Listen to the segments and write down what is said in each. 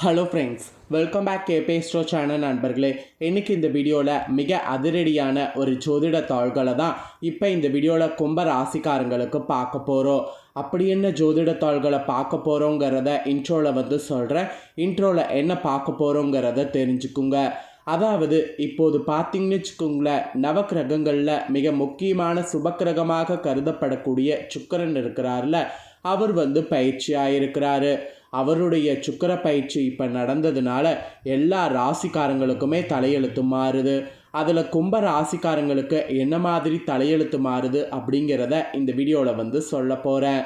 Hello friends, welcome back கேபே ஸ்டோ channel நண்பர்களே. இன்றைக்கி இந்த வீடியோவில் மிக அதிரடியான ஒரு ஜோதிட தாள்களை தான் இப்போ இந்த வீடியோவில் கும்ப ராசிக்காரங்களுக்கு பார்க்க போகிறோம். அப்படி என்ன ஜோதிட தாள்களை பார்க்க போகிறோங்கிறத இன்ட்ரோவில் சொல்கிறேன். இன்ட்ரோவில் என்ன பார்க்க போகிறோங்கிறத தெரிஞ்சுக்குங்க. அதாவது இப்போது பார்த்தீங்கன்னு வச்சுக்கோங்களேன், நவக்கிரகங்களில் மிக முக்கியமான சுபக்கிரகமாக கருதப்படக்கூடிய சுக்கிரன் இருக்கிறார்ல, அவர் பயிற்சியாக இருக்கிறாரு. அவருடைய சுக்கிர பயிற்சி இப்போ நடந்ததுனால எல்லா ராசிக்காரங்களுக்குமே தலையெழுத்து மாறுது. அதில் கும்ப ராசிக்காரங்களுக்கு என்ன மாதிரி தலையெழுத்து மாறுது அப்படிங்கிறத இந்த வீடியோவில் சொல்ல போகிறேன்.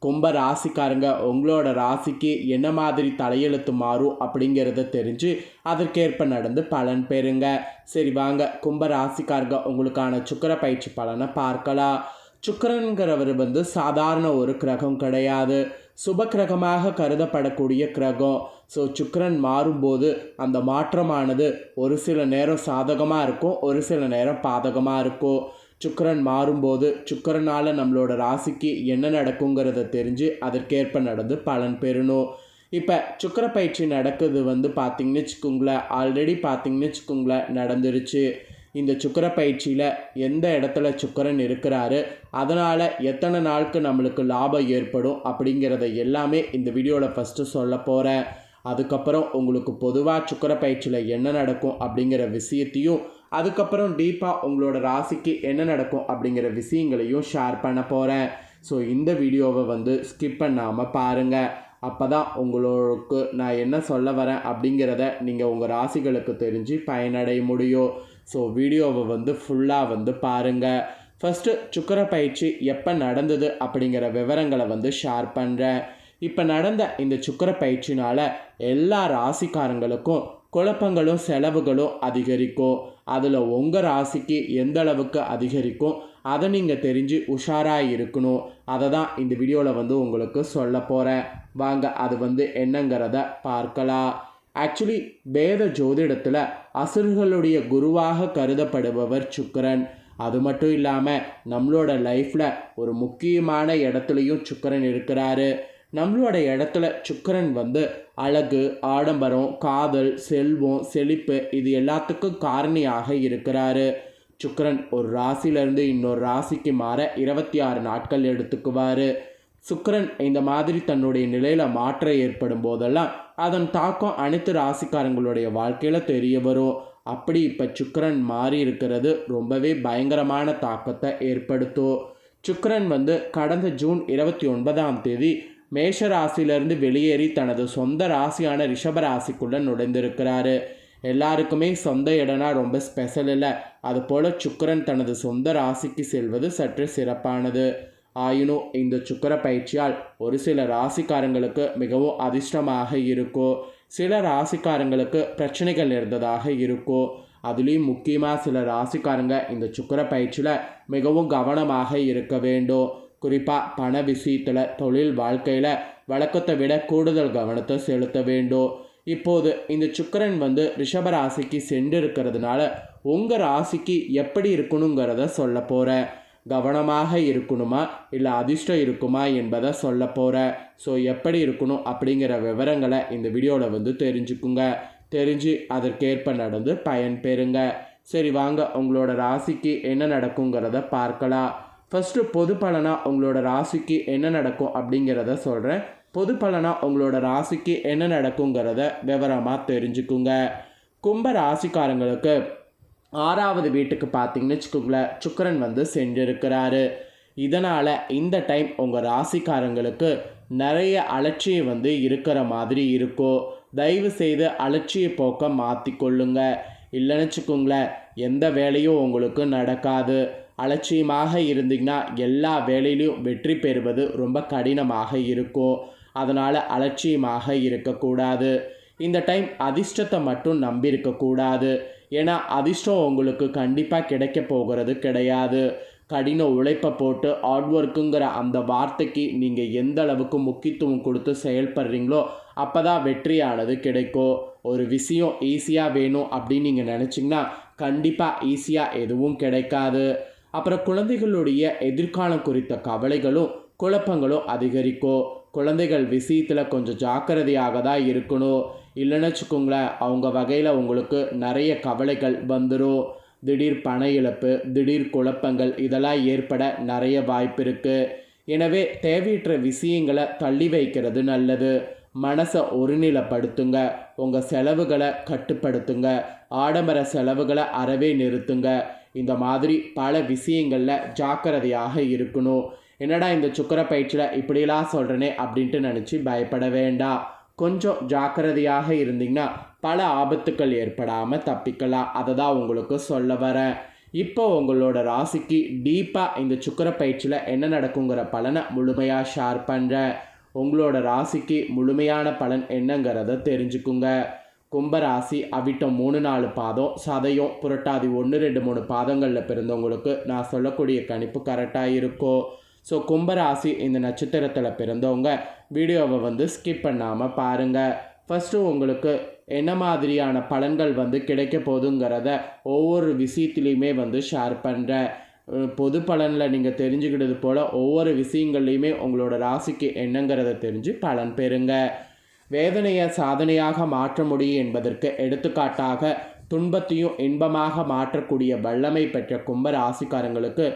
கும்ப ராசிக்காரங்க உங்களோட ராசிக்கு என்ன மாதிரி தலையெழுத்து மாறும் அப்படிங்கிறத தெரிஞ்சு அதற்கேற்ப நடந்து பலன் பெறுங்க. சரி வாங்க, கும்ப ராசிக்காரங்க உங்களுக்கான சுக்கிர பயிற்சி பலனை பார்க்கலாம். சுக்கிரன்கிறவர் சாதாரண ஒரு கிரகம் கிடையாது, சுப கிரகமாக கருதப்படக்கூடிய கிரகம். ஸோ சுக்கிரன் மாறும்போது அந்த மாற்றமானது ஒரு சில நேரம் சாதகமாக இருக்கும், ஒரு சில நேரம் பாதகமாக இருக்கும். சுக்கிரன் மாறும்போது சுக்கிரனால் நம்மளோட ராசிக்கு என்ன நடக்குங்கிறத தெரிஞ்சு அதற்கேற்ப நடந்து பலன் பெறணும். இப்போ சுக்கிர பயிற்சி நடக்குது பார்த்திங்கன்னு வச்சுக்கோங்களேன், ஆல்ரெடி பார்த்திங்கன்னு வச்சுக்கோங்களேன் நடந்துருச்சு. இந்த சுக்கிர பயிற்சியில் எந்த இடத்துல சுக்கிரன் இருக்கிறாரு, அதனால் எத்தனை நாளுக்கு நம்மளுக்கு லாபம் ஏற்படும் அப்படிங்கிறத எல்லாமே இந்த வீடியோவில் ஃபஸ்ட்டு சொல்ல போகிறேன். அதுக்கப்புறம் உங்களுக்கு பொதுவாக சுக்கிர பயிற்சியில் என்ன நடக்கும் அப்படிங்கிற விஷயத்தையும், அதுக்கப்புறம் டீப்பாக உங்களோட ராசிக்கு என்ன நடக்கும் அப்படிங்கிற விஷயங்களையும் ஷேர் பண்ண போகிறேன். ஸோ இந்த வீடியோவை ஸ்கிப் பண்ணாமல் பாருங்கள். அப்போ தான் உங்களுக்கு நான் என்ன சொல்ல வரேன் அப்படிங்கிறத நீங்கள் உங்கள் ராசிகளுக்கு தெரிஞ்சு பயனடைய முடியும். ஸோ வீடியோவை ஃபுல்லாக பாருங்கள். ஃபஸ்ட்டு சுக்கிர பயிற்சி எப்போ நடந்தது அப்படிங்கிற விவரங்களை ஷேர் பண்ணுறேன். இப்போ நடந்த இந்த சுக்கிர பயிற்சினால் எல்லா ராசிக்காரங்களுக்கும் குழப்பங்களும் செலவுகளும் அதிகரிக்கும். அதில் உங்கள் ராசிக்கு எந்த அளவுக்கு அதிகரிக்கும் அதை நீங்கள் தெரிஞ்சு உஷாராக இருக்கணும். அதை தான் இந்த வீடியோவில் உங்களுக்கு சொல்ல போகிறேன். வாங்க அது என்னங்கிறத பார்க்கலாம். ஆக்சுவலி வேத ஜோதிடத்தில் அசுரர்களுடைய குருவாக கருதப்படுபவர் சுக்கிரன். அது மட்டும் இல்லாமல் நம்மளோட லைஃப்பில் ஒரு முக்கியமான இடத்துலையும் சுக்கிரன் இருக்கிறாரு. நம்மளோட இடத்துல சுக்கிரன் அழகு, ஆடம்பரம், காதல், செல்வம், செழிப்பு இது எல்லாத்துக்கும் காரணியாக இருக்கிறாரு. சுக்கிரன் ஒரு ராசியிலேருந்து இன்னொரு ராசிக்கு மாற 26 நாட்கள் எடுத்துக்குவார். சுக்கிரன் இந்த மாதிரி தன்னுடைய நிலையில் மாற்றம் ஏற்படும் போதெல்லாம் அதன் தாக்கம் அனைத்து ராசிக்காரங்களுடைய வாழ்க்கையில் தெரிய வரும். அப்படி இப்போ சுக்கிரன் மாறி இருக்கிறது ரொம்பவே பயங்கரமான தாக்கத்தை ஏற்படுத்தும். சுக்கிரன் கடந்த ஜூன் 29 மேஷ ராசியிலிருந்து வெளியேறி தனது சொந்த ராசியான ரிஷப ராசிக்குள்ளே நுழைந்திருக்கிறாரு. எல்லாருக்குமே சொந்த இடம்னா ரொம்ப ஸ்பெஷல் இல்லை, அதுபோல் சுக்கிரன் தனது சொந்த ராசிக்கு செல்வது சற்று சிறப்பானது. ஆயினும் இந்த சுக்கிர பயிற்சியால் ஒரு சில ராசிக்காரங்களுக்கு மிகவும் அதிர்ஷ்டமாக இருக்கும், சில ராசிக்காரங்களுக்கு பிரச்சனைகள் இருந்ததாக இருக்கும். அதுலேயும் முக்கியமாக சில ராசிக்காரங்க இந்த சுக்கிர பயிற்சியில் மிகவும் கவனமாக இருக்க வேண்டும். குறிப்பாக பண விஷயத்தில், தொழில் வாழ்க்கையில் வழக்கத்தை விட கூடுதல் கவனத்தை செலுத்த வேண்டும். இப்போது இந்த சுக்கிரன் ரிஷப ராசிக்கு சென்று இருக்கிறதுனால உங்கள் ராசிக்கு எப்படி இருக்கணுங்கிறத சொல்ல போகிறேன். கவனமாக இருக்கணுமா இல்லை அதிர்ஷ்டம் இருக்குமா என்பதை சொல்ல போகிறேன். ஸோ எப்படி இருக்கணும் அப்படிங்கிற விவரங்களை இந்த வீடியோவில் தெரிஞ்சுக்குங்க. தெரிஞ்சு அதற்கேற்ப நடந்து பயன் பெறுங்க. சரி வாங்க, உங்களோட ராசிக்கு என்ன நடக்குங்கிறத பார்க்கலாம். ஃபஸ்ட்டு பொது பலனாக உங்களோட ராசிக்கு என்ன நடக்கும் அப்படிங்கிறத சொல்கிறேன். பொது பலனாக உங்களோட ராசிக்கு என்ன நடக்குங்கிறத விவரமாக தெரிஞ்சுக்குங்க. கும்ப ராசிக்காரங்களுக்கு 6வது வீட்டுக்கு பார்த்தீங்கன்னு வச்சுக்கோங்களேன், சுக்கிரன் சென்றிருக்கிறாரு. இதனால் இந்த டைம் உங்கள் ராசிக்காரங்களுக்கு நிறைய அலட்சியம் இருக்கிற மாதிரி இருக்கும். தயவு செய்து அலட்சிய போக்க மாற்றிக்கொள்ளுங்க. இல்லைன்னு வச்சுக்கோங்களேன், எந்த வேலையும் உங்களுக்கு நடக்காது. அலட்சியமாக இருந்தீங்கன்னா எல்லா வேலையிலையும் வெற்றி பெறுவது ரொம்ப கடினமாக இருக்கும். அதனால் அலட்சியமாக இருக்கக்கூடாது. இந்த டைம் அதிர்ஷ்டத்தை மட்டும் நம்பி இருக்கக்கூடாது. ஏன்னா அதிர்ஷ்டம் உங்களுக்கு கண்டிப்பாக கிடைக்க போகிறது கிடையாது. கடின உழைப்பை போட்டு ஹார்ட் ஒர்க்குங்கிற அந்த வார்த்தைக்கு நீங்கள் எந்த அளவுக்கு முக்கியத்துவம் கொடுத்து செயல்படுறீங்களோ அப்போ தான் வெற்றியானது கிடைக்கும். ஒரு விஷயம் ஈஸியாக வேணும் அப்படின்னு நீங்கள் நினச்சிங்கன்னா கண்டிப்பாக ஈஸியாக எதுவும் கிடைக்காது. அப்புறம் குழந்தைகளுடைய எதிர்காலம் குறித்த கவலைகளும் குழப்பங்களும் அதிகரிக்கும். குழந்தைகள் விஷயத்தில் கொஞ்சம் ஜாக்கிரதையாக தான் இருக்கணும். இல்லைன்னு வச்சுக்கோங்களேன் அவங்க வகையில் உங்களுக்கு நிறைய கவலைகள் வந்துடும். திடீர் பண இழப்பு, திடீர் குழப்பங்கள் இதெல்லாம் ஏற்பட நிறைய வாய்ப்பு இருக்குது. எனவே தேவையற்ற விஷயங்களை தள்ளி வைக்கிறது நல்லது. மனசை ஒருநிலைப்படுத்துங்க. உங்கள் செலவுகளை கட்டுப்படுத்துங்க. ஆடம்பர செலவுகளை அறவே நிறுத்துங்க. இந்த மாதிரி பல விஷயங்களில் ஜாக்கிரதையாக இருக்கணும். என்னடா இந்த சுக்கிர பயிற்சியில் இப்படிலாம் சொல்கிறேனே அப்படின்ட்டு நினச்சி பயப்பட வேண்டாம். கொஞ்சம் ஜாக்கிரதையாக இருந்தீங்கன்னா பல ஆபத்துக்கள் ஏற்படாமல் தப்பிக்கலாம். அதை தான் உங்களுக்கு சொல்ல வரேன். இப்போ உங்களோட ராசிக்கு டீப்பாக இந்த சுக்கிர பயிற்சியில் என்ன நடக்குங்கிற பலனை முழுமையாக ஷேர் பண்ணுறேன். உங்களோட ராசிக்கு முழுமையான பலன் என்னங்கிறத தெரிஞ்சுக்குங்க. கும்பராசி அவிட்டம் 3-4 பாதம், சதயம் புரட்டாதி 1-2-3 பாதங்களில் பிறந்தவங்களுக்கு நான் சொல்லக்கூடிய கணிப்பு கரெக்டாக இருக்கும். ஸோ கும்பராசி இந்த நட்சத்திரத்தில் பிறந்தவங்க வீடியோவை ஸ்கிப் பண்ணாமல் பாருங்கள். ஃபஸ்ட்டு உங்களுக்கு என்ன மாதிரியான பலன்கள் கிடைக்க போகுதுங்கிறத ஒவ்வொரு விஷயத்துலையுமே ஷேர் பண்ணுறேன். பொது பலனில் நீங்கள் தெரிஞ்சுக்கிட்டது போல் ஒவ்வொரு விஷயங்கள்லையுமே உங்களோட ராசிக்கு என்னங்கிறத தெரிஞ்சு பலன் பெறுங்க. வேதனையை சாதனையாக மாற்ற முடியும் என்பதற்கு எடுத்துக்காட்டாக துன்பத்தையும் இன்பமாக மாற்றக்கூடிய வல்லமை பெற்ற கும்ப ராசிக்காரங்களுக்கு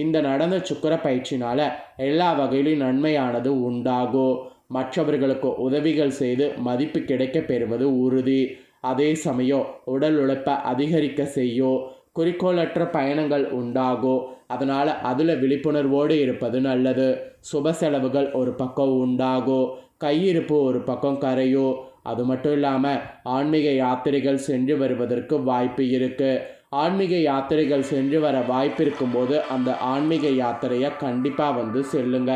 இந்த நடந்த சுக்கிர பயிற்சினால் எல்லா வகையிலும் நன்மையானது உண்டாகும். மற்றவர்களுக்கு உதவிகள் செய்து மதிப்பு கிடைக்க பெறுவது உறுதி. அதே சமயம் உடல் உழைப்பை அதிகரிக்க செய்யும். குறிக்கோளற்ற பயணங்கள் உண்டாகும். அதனால் அதில் விழிப்புணர்வோடு இருப்பது நல்லது. சுப செலவுகள் ஒரு பக்கம் உண்டாகும். கையிருப்பு ஒரு பக்கம் கரையும். அது மட்டும் இல்லாமல் ஆன்மீக யாத்திரைகள் சென்று வருவதற்கு வாய்ப்பு இருக்குது. ஆன்மீக யாத்திரைகள் சென்று வர வாய்ப்பு இருக்கும்போது அந்த ஆன்மீக யாத்திரையை கண்டிப்பாக செல்லுங்க.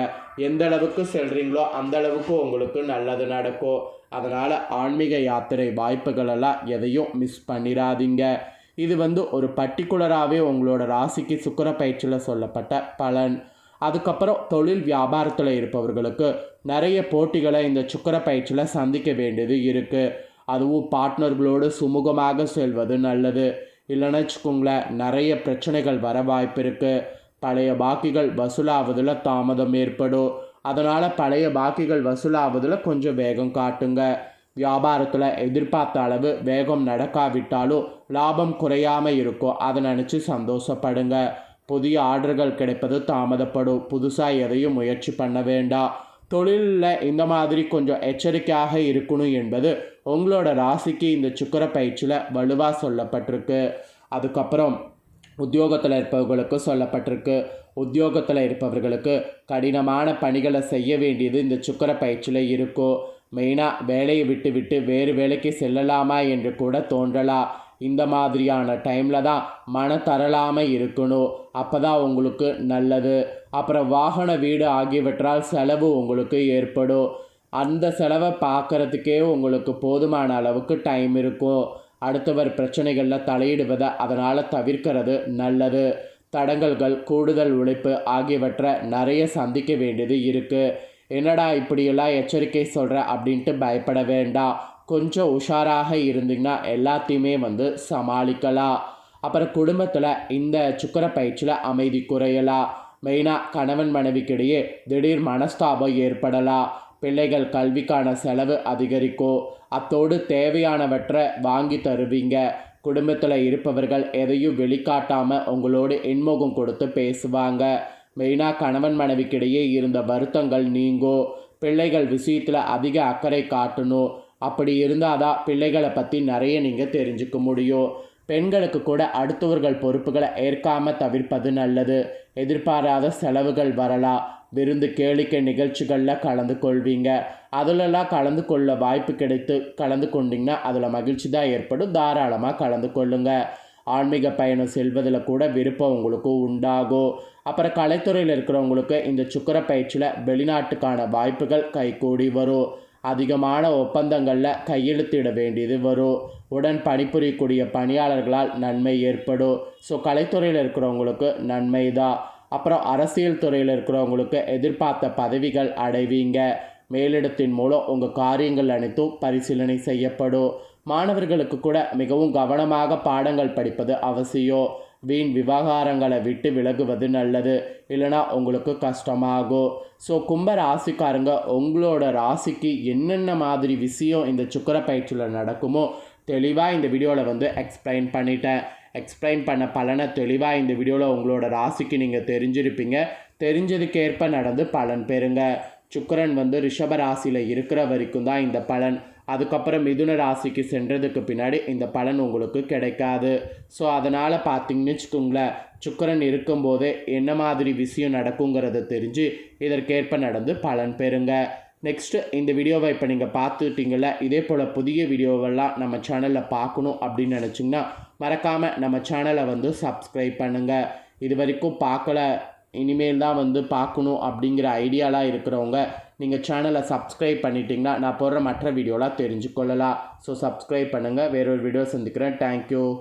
எந்த அளவுக்கு செல்கிறீங்களோ அந்த அளவுக்கு உங்களுக்கு நல்லது நடக்கும். அதனால் ஆன்மீக யாத்திரை வாய்ப்புகளெல்லாம் எதையும் மிஸ் பண்ணிடாதீங்க. இது ஒரு பர்டிகுலராகவே உங்களோட ராசிக்கு சுக்கிர பயிற்சியில் சொல்லப்பட்ட பலன். அதுக்கப்புறம் தொழில் வியாபாரத்தில் இருப்பவர்களுக்கு நிறைய போட்டிகளை இந்த சுக்கிர பயிற்சியில் சந்திக்க வேண்டியது இருக்குது. அதுவும் பார்ட்னர்களோடு சுமூகமாக செல்வது நல்லது. இல்லைன்னு வச்சுக்கோங்களேன் நிறைய பிரச்சனைகள் வர வாய்ப்பு இருக்குது. பழைய பாக்கிகள் வசூலாவதில் தாமதம் ஏற்படும். அதனால் பழைய பாக்கிகள் வசூலாவதில் கொஞ்சம் வேகம் காட்டுங்க. வியாபாரத்தில் எதிர்பார்த்த அளவு வேகம் நடக்காவிட்டாலும் லாபம் குறையாமல் இருக்கும். அதை நினச்சி சந்தோஷப்படுங்க. புதிய ஆர்டர்கள் கிடைப்பது தாமதப்படும். புதுசாக எதையும் முயற்சி பண்ண வேண்டாம். தொழிலில் இந்த மாதிரி கொஞ்சம் எச்சரிக்கையாக இருக்கணும் என்பது உங்களோட ராசிக்கு இந்த சுக்கிர பயிற்சியில் வலுவாக சொல்லப்பட்டிருக்கு. அதுக்கப்புறம் உத்தியோகத்தில் இருப்பவர்களுக்கு சொல்லப்பட்டிருக்கு. உத்தியோகத்தில் இருப்பவர்களுக்கு கடினமான பணிகளை செய்ய வேண்டியது இந்த சுக்கிர பயிற்சியில் இருக்கும். மெயினாக வேலையை விட்டு வேறு வேலைக்கு செல்லலாமா என்று கூட தோன்றலாம். இந்த மாதிரியான டைமில் தான் மனத்தரலாமல் இருக்கணும். அப்போ தான் உங்களுக்கு நல்லது. அப்புறம் வாகன வீடு ஆகியவற்றால் செலவு உங்களுக்கு ஏற்படும். அந்த செலவை பார்க்குறதுக்கே உங்களுக்கு போதுமான அளவுக்கு டைம் இருக்கும். அடுத்தவர் பிரச்சனைகளில் தலையிடுவதை அதனால் தவிர்க்கிறது நல்லது. தடங்கல்கள், கூடுதல் உழைப்பு ஆகியவற்றை நிறைய சந்திக்க வேண்டியது இருக்குது. என்னடா இப்படியெல்லாம் எச்சரிக்கை சொல்கிற அப்படின்ட்டு பயப்பட வேண்டாம். கொஞ்சம் உஷாராக இருந்தீங்கன்னா எல்லாத்தையுமே சமாளிக்கலாம். அப்புறம் குடும்பத்தில் இந்த சுக்கிர பயிற்சியில் அமைதி குறையலாம். மெயினாக கணவன் மனைவிக்கிடையே திடீர் மனஸ்தாபம் ஏற்படலாம். பிள்ளைகள் கல்விக்கான செலவு அதிகரிக்கும். அத்தோடு தேவையானவற்றை வாங்கி தருவீங்க. குடும்பத்தில் இருப்பவர்கள் எதையும் வெளிக்காட்டாமல் உங்களோடு இன்முகம் கொடுத்து பேசுவாங்க. மெயினாக கணவன் மனைவிக்கிடையே இருந்த வருத்தங்கள் நீங்கும். பிள்ளைகள் விஷயத்தில் அதிக அக்கறை காட்டணும். அப்படி இருந்தால் தான் பிள்ளைகளை பற்றி நிறைய நீங்கள் தெரிஞ்சுக்க முடியும். பெண்களுக்கு கூட அடுத்தவர்கள் பொறுப்புகளை ஏற்காமல் தவிர்ப்பது நல்லது. எதிர்பாராத செலவுகள் வரலாம். விருந்து கேளிக்கை நிகழ்ச்சிகளில் கலந்து கொள்வீங்க. அதிலெல்லாம் கலந்து கொள்ள வாய்ப்பு கிடைத்து கலந்து கொண்டிங்கன்னா அதில் மகிழ்ச்சி தான் ஏற்படும். தாராளமாக கலந்து கொள்ளுங்கள். ஆன்மீக பயணம் செல்வதில் கூட விருப்பம் உங்களுக்கு உண்டாகும். அப்புறம் கலைத்துறையில் இருக்கிறவங்களுக்கு இந்த சுக்கிர பயிற்சியில் வெளிநாட்டுக்கான வாய்ப்புகள் கைகூடி வரும். அதிகமான ஒப்பந்தங்களில் கையெழுத்திட வேண்டியது வரும். உடன் பணிபுரியக்கூடிய பணியாளர்களால் நன்மை ஏற்படும். ஸோ கலைத்துறையில் இருக்கிறவங்களுக்கு நன்மை தான். அப்புறம் அரசியல் துறையில் இருக்கிறவங்களுக்கு எதிர்பார்த்த பதவிகள் அடைவீங்க. மேலிடத்தின் மூலம் உங்கள் காரியங்கள் அனைத்தும் பரிசீலனை செய்யப்படும். மாணவர்களுக்கு கூட மிகவும் கவனமாக பாடங்கள் படிப்பது அவசியம். வீண் விவகாரங்களை விட்டு விலகுவது நல்லது, இல்லைனா உங்களுக்கு கஷ்டமாகும். ஸோ கும்ப ராசிக்காரங்க உங்களோட ராசிக்கு என்னென்ன மாதிரி விஷயம் இந்த சுக்கிர பயிற்சியில் நடக்குமோ தெளிவாக இந்த வீடியோவில் வந்து எக்ஸ்பிளைன் பண்ணிட்டேன். எக்ஸ்பிளைன் பண்ண பலனை தெளிவாக இந்த வீடியோவில் உங்களோட ராசிக்கு நீங்கள் தெரிஞ்சிருப்பீங்க. தெரிஞ்சதுக்கேற்ப நடந்து பலன் பெறுங்க. சுக்கிரன் வந்து ரிஷப ராசியில் இருக்கிற வரைக்கும் தான் இந்த பலன். அதுக்கப்புறம் மிதுன ராசிக்கு சென்றதுக்கு பின்னாடி இந்த பலன் உங்களுக்கு கிடைக்காது. ஸோ அதனால் பார்த்தீங்கன்னு வச்சுக்கோங்களேன், சுக்கிரன் இருக்கும்போதே என்ன மாதிரி விஷயம் நடக்குங்கிறத தெரிஞ்சு இதற்கேற்ப நடந்து பலன் பெறுங்க. நெக்ஸ்ட்டு இந்த வீடியோவை இப்போ நீங்கள் பார்த்துக்கிட்டீங்கள, இதே போல் புதிய வீடியோவெல்லாம் நம்ம சேனலில் பார்க்கணும் அப்படின்னு நினச்சிங்கன்னா மறக்காமல் நம்ம சேனலை வந்து சப்ஸ்கிரைப் பண்ணுங்கள். இது வரைக்கும் பார்க்கல, இனிமேல் தான் வந்து பார்க்கணும் அப்படிங்கிற ஐடியாலாம் இருக்கிறவங்க நீங்கள் சேனலை சப்ஸ்கிரைப் பண்ணிட்டீங்கன்னா நான் போடுற மற்ற வீடியோலாம் தெரிஞ்சுக்கொள்ளலாம். ஸோ சப்ஸ்கிரைப் பண்ணுங்கள். வேறொரு வீடியோ சந்திக்கிறேன். தேங்க்யூ.